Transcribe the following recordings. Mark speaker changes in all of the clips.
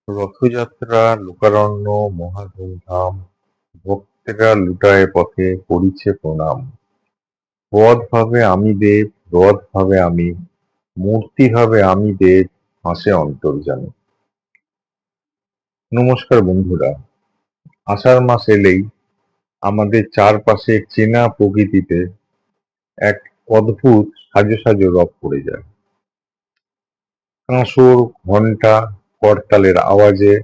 Speaker 1: রথযাত্রা লোকারণ্য মহা ধুমধাম, ভক্তেরা লুটায় পথে করিছে প্রণাম। পদ ভাবে আমি দেব, রথ ভাবে আমি, মূর্তি ভাবে আমি দেব, হাসে অন্তর্যামী। নমস্কার বন্ধুরা, আষাঢ় মাস এলেই আমাদের চারপাশে চেনা প্রকৃতিতে এক অদ্ভুত সাজো সাজো রব পড়ে যায়। কাঁসর, ঘণ্টা, করতালের আওয়াজে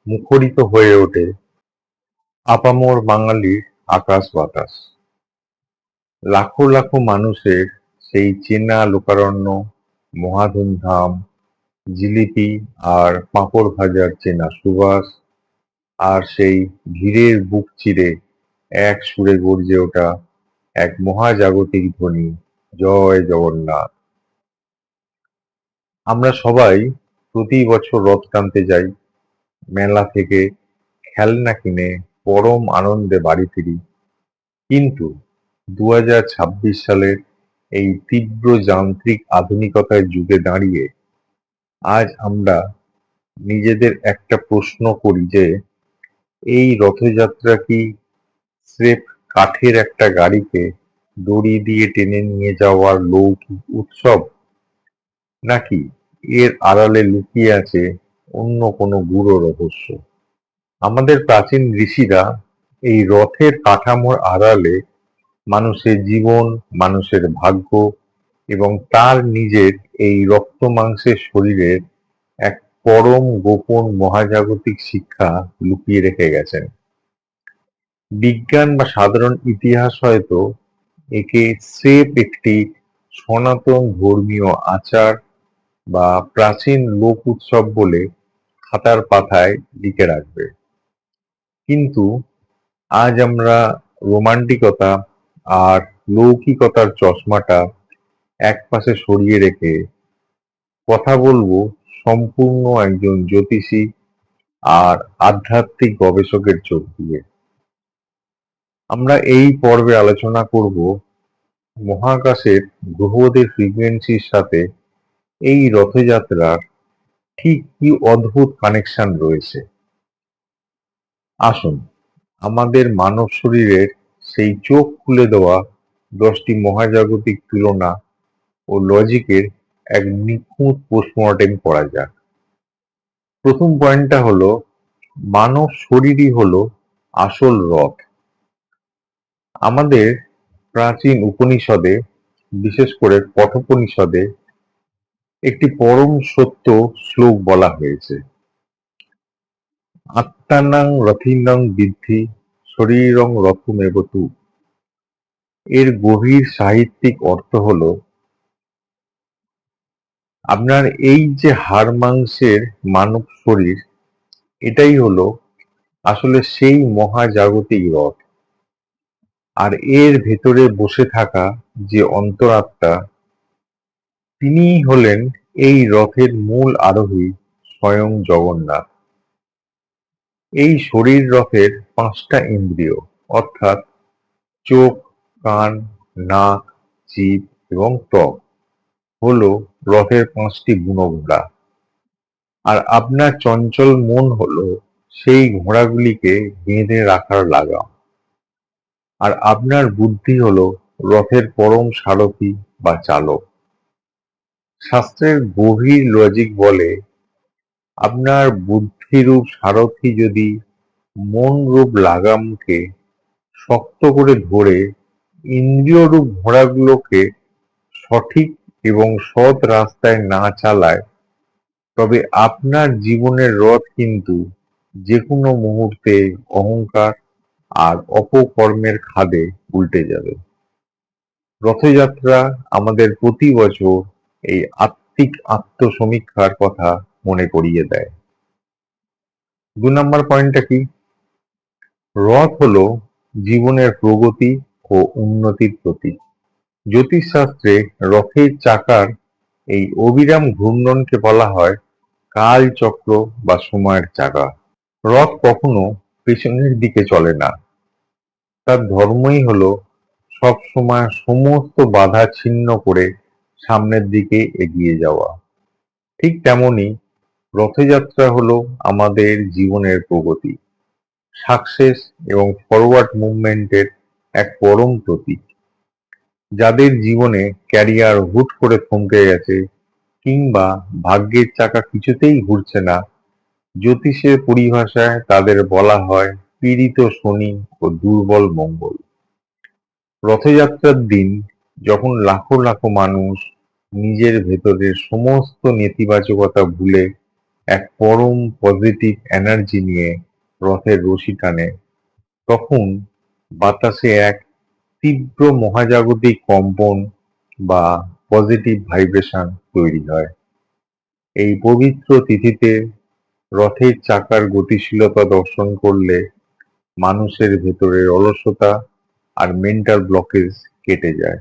Speaker 1: মুখরিত হয়ে ওঠে আপামর বাঙালির আকাশ বাতাস। লাখো লাখো মানুষের সেই চেনা লোকারণ্য, মহা ধুমধাম, জিলিপি আর পাঁপড় ভাজার চেনা সুবাস, আর সেই ভিড়ের বুক চিরে এক সুরে গর্জে ওঠা এক মহাজাগতিক ধ্বনি, জয় জগন্নাথ। আমরা সবাই প্রতি বছর রথ টানতে যাই, মেলা থেকে খেলনা কিনে পরম আনন্দে বাড়ি ফিরি। কিন্তু 2026 সালের এই তীব্র যান্ত্রিক আধুনিকতার যুগে দাঁড়িয়ে আজ আমরা নিজেদের একটা প্রশ্ন করি যে এই রথযাত্রা কি স্রেফ কাঠের একটা গাড়িকে দড়ি দিয়ে টেনে নিয়ে যাওয়ার লৌকিক উৎসব, নাকি এর আড়ালে লুকিয়ে আছে অন্য কোনো গূঢ় রহস্য? আমাদের প্রাচীন ঋষিরা এই রথের কাঠামোর আড়ালে মানুষের জীবন, মানুষের ভাগ্য এবং তার নিজের এই রক্ত মাংসের শরীরের এক পরম গোপন মহাজাগতিক শিক্ষা লুকিয়ে রেখে গেছেন। বিজ্ঞান বা সাধারণ ইতিহাস হয়তো একে স্রেফ একটি সনাতন ধর্মীয় আচার বা প্রাচীন লোক উৎসব বলে খাতার পাতায় লিখে রাখবে। কিন্তু আজ আমরা রোমান্টিকতা আর লৌকিকতার চশমাটা একপাশে সরিয়ে রেখে কথা বলবো সম্পূর্ণ একজন জ্যোতিষী আর আধ্যাত্মিক গবেষকের চোখ দিয়ে। আমরা এই পর্বে আলোচনা করব মহাকাশের গ্রহদের ফ্রিকোয়েন্সির সাথে এই রথযাত্রার ঠিক কি অদ্ভুত কানেকশন রয়েছে। আসুন আমাদের মানব শরীরের সেই চোখ খুলে দেওয়া 10টি মহাজাগতিক তুলনা ও লজিকের এক নিখুঁত পোস্টমর্টেম করা যাক। প্রথম পয়েন্টটা হলো, মানব শরীরই হলো আসল রথ। আমাদের প্রাচীন উপনিষদে, বিশেষ করে কঠোপনিষদে একটি পরম সত্য শ্লোক বলা হয়েছে, আত্মানাং রথিনং বিদ্ধি শরীরং রথমেব তু। এর গভীর সাহিত্যিক অর্থ হলো, আপনার এই যে হাড় মাংসের মানব শরীর, এটাই হলো আসলে সেই মহাজাগতিক রথ। আর এর ভেতরে বসে থাকা যে অন্তরাত্মা, তিনিই হলেন এই রথের মূল আরোহী, স্বয়ং জগন্নাথ। এই শরীর রথের 5টা ইন্দ্রিয় অর্থাৎ চোখ, কান, নাক, জিভ এবং ত্বক হলো রথের 5টি গুণঘোড়া। আর আপনার চঞ্চল মন হলো সেই ঘোড়াগুলিকে বেঁধে রাখার লাগাম। আর আপনার বুদ্ধি হলো রথের পরম সারথি বা চালক। শাস্ত্রের গভীর লজিক বলে, আপনার বুদ্ধিরূপ সারথি যদি মনরূপ লাগামকে শক্ত করে ধরে ইন্দ্রিয়রূপ ঘোড়াগুলোকে সঠিক এবং সৎ রাস্তায় না চালায়, তবে আপনার জীবনের রথ কিন্তু যে কোনো মুহূর্তে অহংকার আর অপকর্মের খাদে উল্টে যাবে। রথযাত্রা আমাদের প্রতি বছর এই আত্মিক আত্মসমীক্ষার কথা মনে করিয়ে দেয়। 2 নম্বর পয়েন্টটা কি? রথ হলো জীবনের প্রগতি ও উন্নতির প্রতীক। জ্যোতিষশাস্ত্রে রথের চাকার এই অবিরাম ঘূর্ণনকে বলা হয় কালচক্র বা সময়ের চাকা। রথ কখনো পেছনের দিকে চলে না, তার ধর্মই হলো সবসময় সমস্ত বাধা ছিন্ন করে সামনের দিকে এগিয়ে যাওয়া। ঠিক তেমনি রথযাত্রা হলো আমাদের জীবনের প্রগতি, সাকসেস এবং ফরওয়ার্ড মুভমেন্টের এক পরম প্রতীক। যাদের জীবনে ক্যারিয়ার হুট করে থমকে গেছে কিংবা ভাগ্যের চাকা কিছুতেই ঘুরছে না, জ্যোতিষের পরিভাষায় তাদের বলা হয় পীড়িত শনি ও দুর্বল মঙ্গল। রথযাত্রার দিন যখন লাখো লাখো মানুষ নিজের ভেতরের সমস্ত নেতিবাচকতা ভুলে এক পরম পজিটিভ এনার্জি নিয়ে রথের রশি টানে, তখন বাতাসে এক তীব্র মহাজাগতিক কম্পন বা পজিটিভ ভাইব্রেশন তৈরি হয়। এই পবিত্র তিথিতে রথের চাকার গতিশীলতা দর্শন করলে মানুষের ভেতরের অলসতা আর মেন্টাল ব্লকেজ কেটে যায়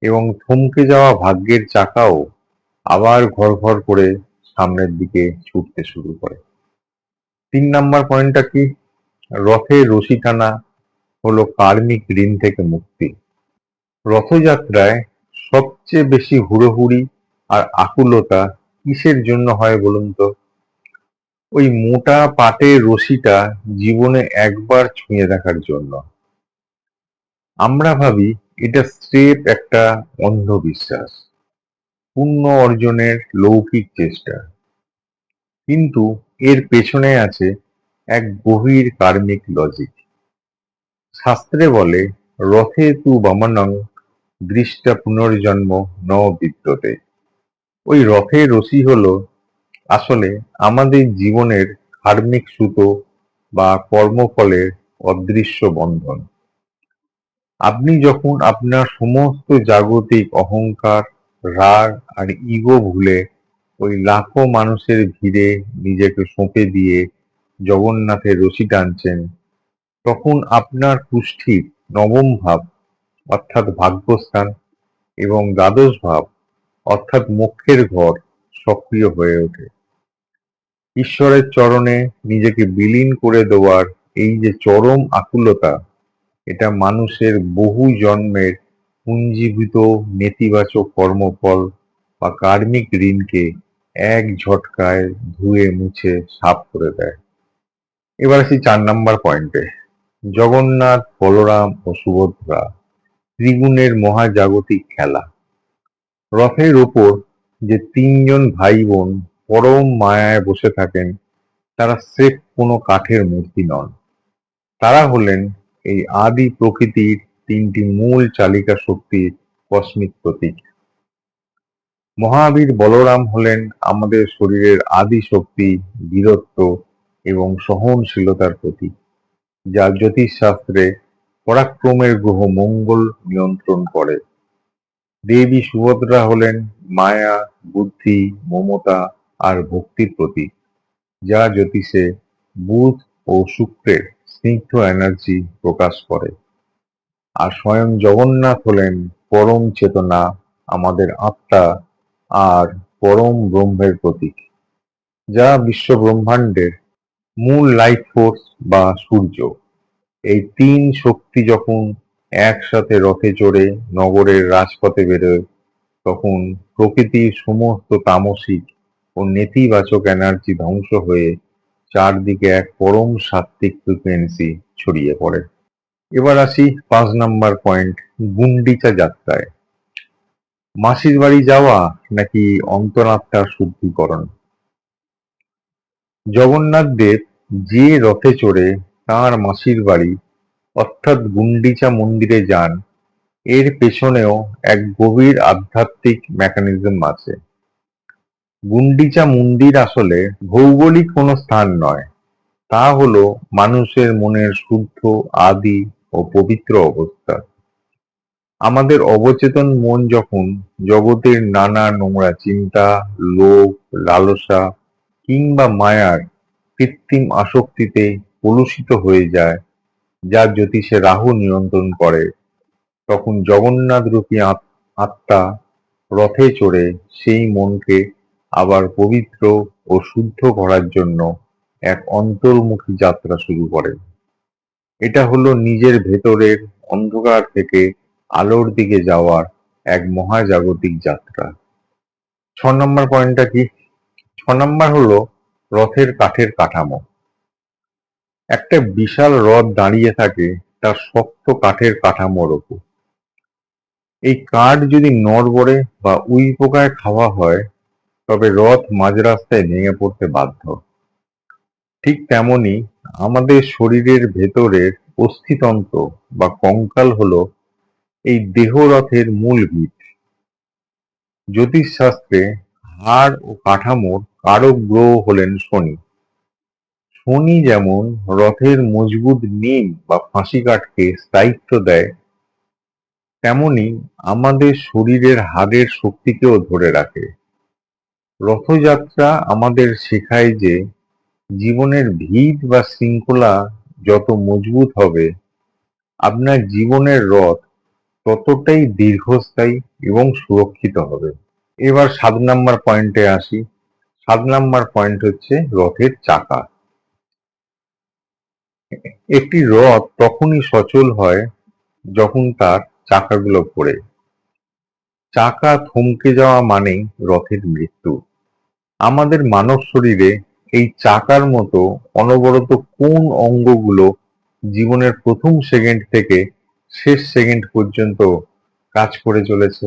Speaker 1: এবং থমকে যাওয়া ভাগ্যের চাকাও আবার ঘড়ঘড় করে সামনের দিকে ছুটতে শুরু করে। ৩ নাম্বার পয়েন্টটা কি? রথের রশি টানা হলো কার্মিক ঋণ থেকে মুক্তি। রথযাত্রায় সবচেয়ে বেশি হুড়োহুড়ি আর আকুলতা কিসের জন্য হয় বলুন তো? ওই মোটা পাটের রশিটা জীবনে একবার ছুঁয়ে দেখার জন্য। আমরা ভাবি এটা স্রেফ একটা অন্ধবিশ্বাস, পুণ্য অর্জনের লৌকিক চেষ্টা, কিন্তু এর পেছনে আছে এক গভীর কার্মিক লজিক। শাস্ত্রে বলে, রথে তু বামানং দৃষ্টা পুনর্জন্ম ন বিদ্যতে। ওই রথের রশি হলো আসলে আমাদের জীবনের কার্মিক সুতো বা কর্মফলের অদৃশ্য বন্ধন। আপনি যখন আপনার সমস্ত জাগতিক অহংকার, রাগ আর ইগো ভুলে ওই লাখো মানুষের ভিড়ে নিজেকে সঁপে দিয়ে জগন্নাথের রশি টানছেন, তখন আপনার কুষ্ঠির নবম ভাব অর্থাৎ ভাগ্যস্থান এবং দ্বাদশ ভাব অর্থাৎ মোক্ষের ঘর সক্রিয় হয়ে ওঠে। ঈশ্বরের চরণে নিজেকে বিলীন করে দেওয়ার এই যে চরম আকুলতা, এটা মানুষের বহু জন্মের পুঞ্জীভূত নেতিবাচক কর্মফল বা কার্মিক ঋণকে এক ঝটকায় ধুয়ে মুছে সাফ করে দেয়। এবার আসি ৪ নাম্বার পয়েন্টে। জগন্নাথ, বলরাম ও সুভদ্রা ত্রিগুণের মহাজাগতিক খেলা। রথের ওপর যে ৩ জন ভাই বোন পরম মায়ায় বসে থাকেন, তারা স্রেফ কোনো কাঠের মূর্তি নন। তারা হলেন এই আদি প্রকৃতির ৩টি মূল চালিকা শক্তির কসমিক প্রতীক। মহাবীর বলরাম হলেন আমাদের শরীরের আদি শক্তি, বীরত্ব এবং সহনশীলতার প্রতীক, যা জ্যোতিষশাস্ত্রে পরাক্রমের গ্রহ মঙ্গল নিয়ন্ত্রণ করে। দেবী সুভদ্রা হলেন মায়া, বুদ্ধি, মমতা আর ভক্তির প্রতীক, যা জ্যোতিষে বুধ ও শুক্রের স্নিগ্ধ এনার্জি প্রকাশ করে। আর স্বয়ং জগন্নাথ হলেন পরম চেতনা, আমাদের আত্মা আর পরম ব্রহ্মের প্রতীক, যা বিশ্ব ব্রহ্মাণ্ডের মূল লাইফ ফোর্স বা সূর্য। এই ৩ শক্তি যখন একসাথে রথে চড়ে নগরের রাজপথে বেরোয়, তখন প্রকৃতির সমস্ত তামসিক ও নেতিবাচক এনার্জি ধ্বংস হয়ে চারদিকে এক পরম সাত্ত্বিক ফ্রিকোয়েন্সি ছড়িয়ে পড়ে। এবার আসি ৫ নাম্বার পয়েন্ট, গুন্ডিচা যাত্রায়। মাসির বাড়ি যাওয়া নাকি অন্তরাত্মার শুদ্ধিকরণ? জগন্নাথ দেব যে রথে চড়ে তাঁর মাসির বাড়ি অর্থাৎ গুন্ডিচা মন্দিরে যান, এর পেছনেও এক গভীর আধ্যাত্মিক মেকানিজম আছে। গুন্ডিচা মন্দির আসলে ভৌগোলিক কোনো স্থান নয়, তা হলো মানুষের মনের শুদ্ধ, আদি ও পবিত্র অবস্থা। আমাদের অবচেতন মন যখন জগতের নানা নোংরা চিন্তা, লোভ, লালসা কিংবা মায়ার কৃত্রিম আসক্তিতে কলুষিত হয়ে যায়, যা জ্যোতিষে রাহু নিয়ন্ত্রণ করে, তখন জগন্নাথরূপী আত্মা রথে চড়ে সেই মনকে আবার পবিত্র ও শুদ্ধ করার জন্য এক অন্তর্মুখী যাত্রা শুরু করে। এটা হলো নিজের ভেতরের অন্ধকার থেকে আলোর দিকে যাওয়ার এক মহাজাগতিক যাত্রা। ৬ নম্বর পয়েন্টটা কি? নম্বর হলো রথের কাঠের কাঠামো। একটা বিশাল রথ দাঁড়িয়ে থাকে তার শক্ত কাঠের কাঠামোর ওপর। এই কাঠ যদি নড়বড়ে বা উইপোকায় খাওয়া হয় তবে রথ মাঝ রাস্তায় ভেঙে পড়তে বাধ্য। ঠিক তেমনি আমাদের শরীরের ভেতরের অস্থিতন্ত্র বা কঙ্কাল হলো এই দেহরথের মূল ভিত। জ্যোতিষশাস্ত্রে হাড় ও কাঠামোর কারক গ্রহ হলেন শনি। শনি যেমন রথের মজবুত নিম বা ফাঁসি কাঠকে স্থায়িত্ব দেয়, তেমনি আমাদের শরীরের হাড়ের শক্তিকেও ধরে রাখে। রথযাত্রা আমাদের শেখায় যে জীবনের ভিত বা শৃঙ্খলা যত মজবুত হবে, আপনার জীবনের রথ ততটাই দীর্ঘস্থায়ী এবং সুরক্ষিত হবে। এবার 7 নম্বর পয়েন্টে আসি। 7 নম্বর পয়েন্ট হচ্ছে রথের চাকা। একটি রথ তখনই সচল হয় যখন তার চাকাগুলো ঘোরে। চাকা থমকে যাওয়া মানেই রথের মৃত্যু। আমাদের মানব শরীরে এই চাকার মতো অনবরত কোন অঙ্গগুলো জীবনের প্রথম সেকেন্ড থেকে শেষ সেকেন্ড পর্যন্ত কাজ করে চলেছে?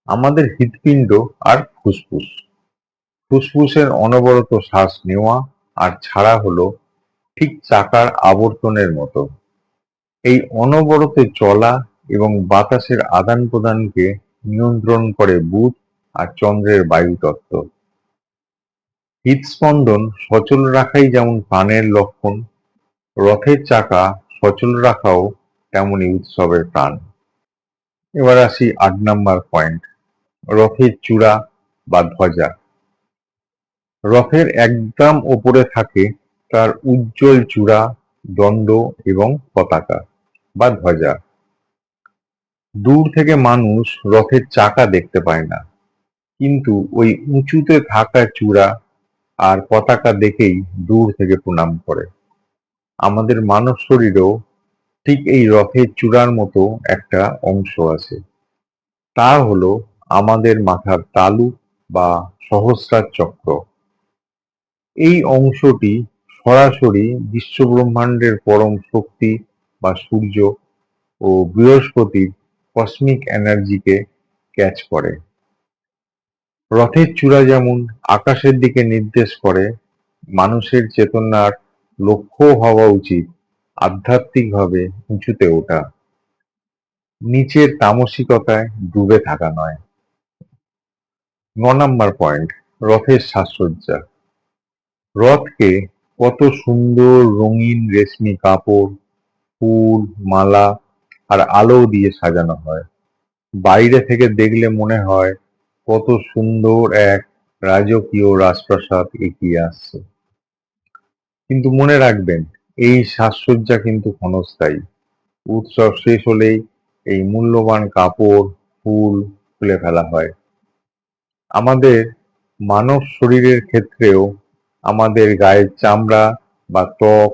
Speaker 1: আমাদের হৃৎপিণ্ড আর ফুসফুস। ফুসফুসের অনবরত শ্বাস নেওয়া আর ছাড়া হলো ঠিক চাকার আবর্তনের মতো। এই অনবরত চলা এবং বাতাসের আদান প্রদানকে নিয়ন্ত্রণ করে বুধ আর চন্দ্রের বায়ুতত্ত্ব। হৃদস্পন্দন সচল রাখাই যেমন প্রাণের লক্ষণ, রথের চাকা সচল রাখাও তেমনি উৎসবের প্রাণ। এবার আসি 8 নম্বর পয়েন্ট, রথের চূড়া বা ধ্বজা। রথের একদম ওপরে থাকে তার উজ্জ্বল চূড়া, দণ্ড এবং পতাকা বা ধ্বজা। দূর থেকে মানুষ রথের চাকা দেখতে পায় না, কিন্তু ওই উঁচুতে থাকা চূড়া আর পতাকা দেখেই দূর থেকে প্রণাম করে। আমাদের মানব শরীরেও ঠিক এই রথের চূড়ার মতো একটা অংশ আছে। তা হলো আমাদের মাথার তালু বা সহস্রার চক্র। এই অংশটি সরাসরি বিশ্বব্রহ্মাণ্ডের পরম শক্তি বা সূর্য ও বৃহস্পতির কসমিক এনার্জিকে ক্যাচ করে। রথের চূড়া যেমন আকাশের দিকে নির্দেশ করে, মানুষের চেতনার লক্ষ্য হওয়া উচিত আধ্যাত্মিকভাবে উঁচুতে ওঠা, নিচের তামসিকতায় ডুবে থাকা নয়। 9 নম্বর পয়েন্ট, রথের সাজসজ্জা। রথকে কত সুন্দর রঙিন রেশমি কাপড়, ফুল, মালা আর আলো দিয়ে সাজানো হয়। বাইরে থেকে দেখলে মনে হয় কত সুন্দর এক রাজকীয় রাজপ্রাসাদ এগিয়ে আসছে। কিন্তু মনে রাখবেন, এই সাজসজ্জা কিন্তু ক্ষণস্থায়ী। উৎসব শেষ হলেই এই মূল্যবান কাপড়, ফুল খুলে ফেলা হয়। আমাদের মানব শরীরের ক্ষেত্রেও আমাদের গায়ের চামড়া বা ত্বক,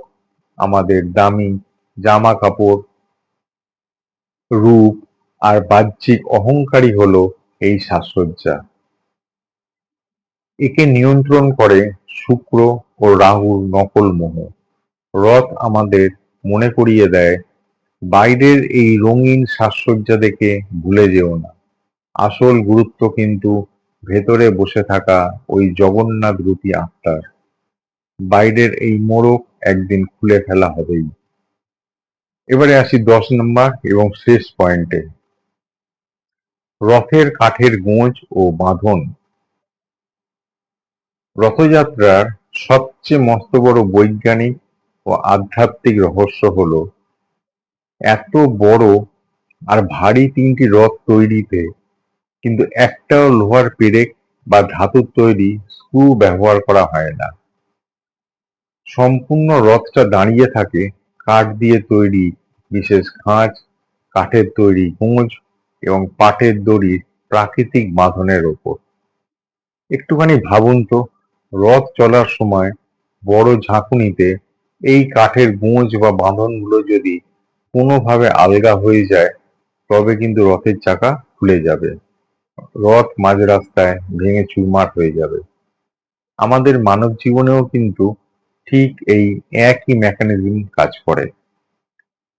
Speaker 1: আমাদের দামি জামা কাপড়, রূপ আর বাহ্যিক অহংকারই হলো এই সাজসজ্জা। একে নিয়ন্ত্রণ করে শুক্র ও রাহুর নকল মোহ। রথ আমাদের মনে করিয়ে দেয়, বাইরের এই রঙিন সাজসজ্জা দেখে ভুলে যেও না, আসল গুরুত্ব কিন্তু ভেতরে বসে থাকা ওই জগন্নাথ রূপী আত্মার। বাইরের এই মোড়ক একদিন খুলে ফেলা হবেই। এবারে আসি 10 নম্বর এবং শেষ পয়েন্টে, রথের কাঠের গোঁজ ও বাঁধন। রথযাত্রার সবচেয়ে মস্ত বড় বৈজ্ঞানিক ও আধ্যাত্মিক রহস্য হলো এত বড় আর ভারী 3টি রথ তৈরিতে কিন্তু একটাও লোহার পেরেক বা ধাতুর তৈরি স্ক্রু ব্যবহার করা হয় না। সম্পূর্ণ রথটা দাঁড়িয়ে থাকে কাঠ দিয়ে তৈরি বিশেষ খাঁজ, কাঠের তৈরি গোঁজ এবং পাটের দড়ির প্রাকৃতিক বাঁধনের ওপর। একটুখানি ভাবুন তো, রথ চলার সময় বড় ঝাঁকুনিতে এই কাঠের গোঁজ বা বাঁধনগুলো যদি কোনোভাবে আলগা হয়ে যায়, তবে কিন্তু রথের চাকা খুলে যাবে। রথ মাঝ রাস্তায় ভেঙে চুরমার হয়ে যাবে। আমাদের মানব জীবনেও কিন্তু ঠিক এই একই মেকানিজম কাজ করে।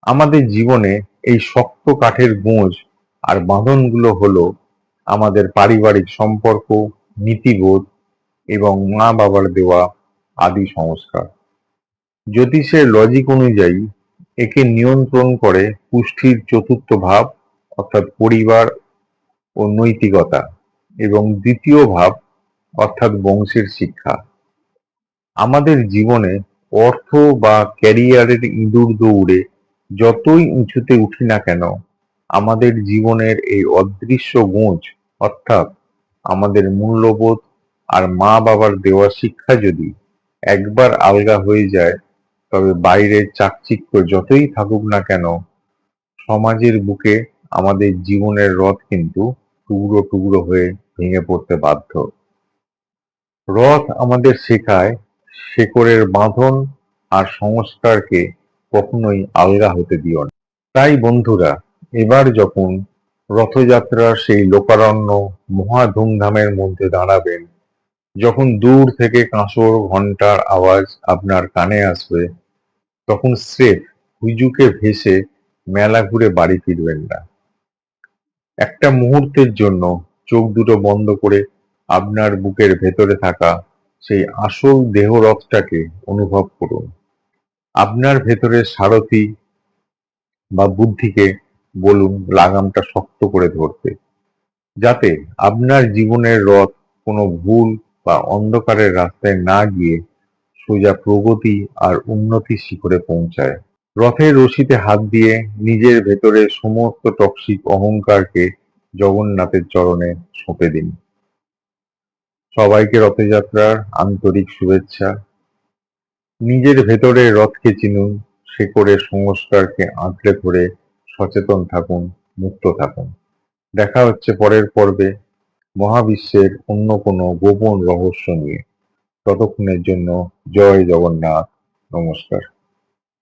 Speaker 1: আমাদের জীবনে এই শক্ত কাঠের গোঁজ আর বাঁধনগুলো হলো আমাদের পারিবারিক সম্পর্ক, নীতিবোধ এবং মা-বাবার দেওয়া আদি সংস্কার। জ্যোতিষের লজিক অনুযায়ী একে নিয়ন্ত্রণ করে পুষ্টির চতুর্থ ভাব অর্থাৎ পরিবার ও নৈতিকতা এবং দ্বিতীয় ভাব অর্থাৎ বংশের শিক্ষা। আমাদের জীবনে অর্থ বা ক্যারিয়ারের ইঁদুর দৌড়ে যতই উঁচুতে উঠি না কেন, আমাদের জীবনের এই অদৃশ্য গোঁজ অর্থাৎ আমাদের মূল্যবোধ আর মা-বাবার দেওয়া শিক্ষা যদি একবার আলগা হয়ে যায়, তবে বাইরের চাকচিক্য যতই থাকুক না কেন, সমাজের বুকে আমাদের জীবনের রথ কিন্তু টুকরো টুকরো হয়ে ভেঙে পড়তে বাধ্য। রথ আমাদের শেখায় শেকড়ের বাঁধন আর সংস্কারকে কখনোই আলগা হতে দিও না। তাই বন্ধুরা, এবার যখন রথযাত্রার সেই লোকারণ্য মহা ধুমধামের মধ্যে দাঁড়াবেন, যখন দূর থেকে কাঁসর ঘণ্টার আওয়াজ আপনার কানে আসবে, তখন স্রেফ হুজুকে ভেসে মেলা ঘুরে বাড়ি ফিরবেন না। একটা মুহূর্তের জন্য চোখ দুটো বন্ধ করে আপনার বুকের ভেতরে থাকা সেই আসল দেহরথটাকে অনুভব করুন। আপনার ভেতরের সারথি বা বুদ্ধিকে বলুন লাগামটা শক্ত করে ধরতে, যাতে আপনার জীবনের রথ কোনো ভুল বা অন্ধকারের রাস্তায় না গিয়ে সোজা প্রগতি আর উন্নতির শিখরে পৌঁছায়। রথের রশিতে হাত দিয়ে নিজের ভেতরে সমস্ত টক্সিক অহংকারকে জগন্নাথের চরণে সঁপে দিন। সবাইকে রথযাত্রার আন্তরিক শুভেচ্ছা। নিজের ভেতরের রথকে চিনুন, শেকড়ের সংস্কারকে আঁকড়ে ধরে সচেতন থাকুন, মুক্ত থাকুন। দেখা হচ্ছে পরের পর্বে মহাবিশ্বের অন্য কোনো গোপন রহস্য নিয়ে। ততক্ষণের জন্য জয় জগন্নাথ। নমস্কার।